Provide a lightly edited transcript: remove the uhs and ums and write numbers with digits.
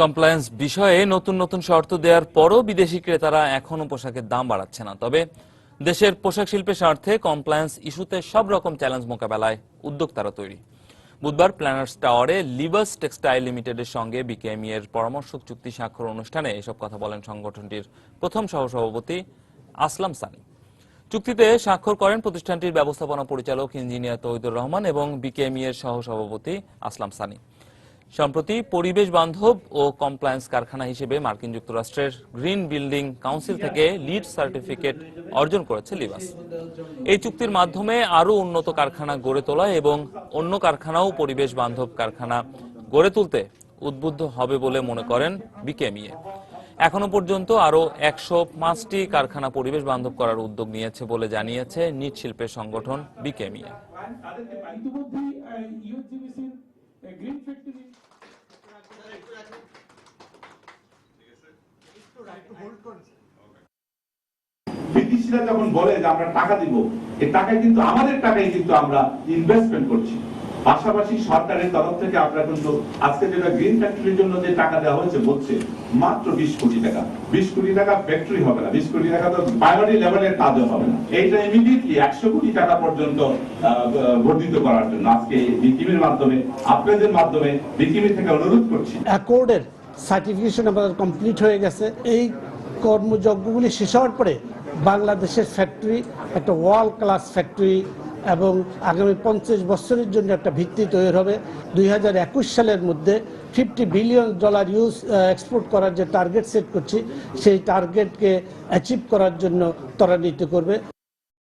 Compliance বিষয়ে নতুন নতুন শর্ত দেওয়ার পরও বিদেশি ক্রেতারা এখনো পোশাকের দাম বাড়াচ্ছে না। তবে দেশের পোশাক শিল্পের স্বার্থে কমপ্লায়েন্স ইস্যুতে সব রকম চ্যালেঞ্জ মোকাবেলায় উদ্যোক্তারা তৈরি। বুধবার প্ল্যানার্স টাওয়ারে লিবাস টেক্সটাইল লিমিটেডের সঙ্গে বিকেএমই এর পরামর্শক চুক্তি স্বাক্ষর অনুষ্ঠানে এসব কথা বলেন সংগঠনটির প্রথম সহসভাপতি আসলাম সানি। চুক্তিতে স্বাক্ষর করেন প্রতিষ্ঠানটির ব্যবস্থাপনা পরিচালক ইঞ্জিনিয়ার তৌহিদুর রহমান এবং বিকেএমই এর সহসভাপতি আসলাম সানি। সম্প্রতি পরিবেশ বান্ধব ও কমপ্লায়েন্স কারখানা হিসেবে মার্কিন যুক্তরাষ্ট্রের গ্রিন বিল্ডিং কাউন্সিল থেকে লিড সার্টিফিকেট অর্জন করেছে লিবাস। এই চুক্তির মাধ্যমে আরও উন্নত কারখানা গড়ে তোলা এবং অন্য কারখানাও পরিবেশ বান্ধব কারখানা গড়ে তুলতে উদ্বুদ্ধ হবে বলে মনে করেন বিকেএমই। এখনো পর্যন্ত আরও 105টি কারখানা পরিবেশ বান্ধব করার উদ্যোগ নিয়েছে বলে জানিয়েছে নিট শিল্পের সংগঠন বিকেএমই। বিদেশিরা যখন বলে যে আমরা টাকা দিব, এই টাকায় কিন্তু আমাদের টাকায় কিন্তু আমরা ইনভেস্টমেন্ট করছি। পাশাপাশি সরকারের তরফ থেকে আমরা কিন্তু আজকে যেটা গ্রিন ফ্যাক্টরির জন্য যে টাকা দেওয়া হয়েছে বলছে মাত্র 20 কোটি টাকা। 20 কোটি টাকা ফ্যাক্টরি হবে না, 20 কোটি টাকা তো প্রাইমারি লেভেলের কাজও হবে না। এইটা ইমিডিয়েটলি 100 কোটি টাকা পর্যন্ত বর্ধিত করার জন্য আজকে বিকিমির মাধ্যমে, আপনাদের মাধ্যমে বিকিমি থেকে অনুরোধ করছি। অ্যাকর্ডের সার্টিফিকেশন আমাদের কমপ্লিট হয়ে গেছে। এই কর্মযজ্ঞগুলি শেষ হওয়ার পরে বাংলাদেশের ফ্যাক্টরি একটা ওয়ার্ল্ড ক্লাস ফ্যাক্টরি এবং আগামী 50 বছরের জন্য একটা ভিত্তি তৈরি হবে। 2021 সালের মধ্যে $50 বিলিয়ন এক্সপোর্ট করার যে টার্গেট সেট করছি, সেই টার্গেটকে অ্যাচিভ করার জন্য ত্বরান্বিত করবে।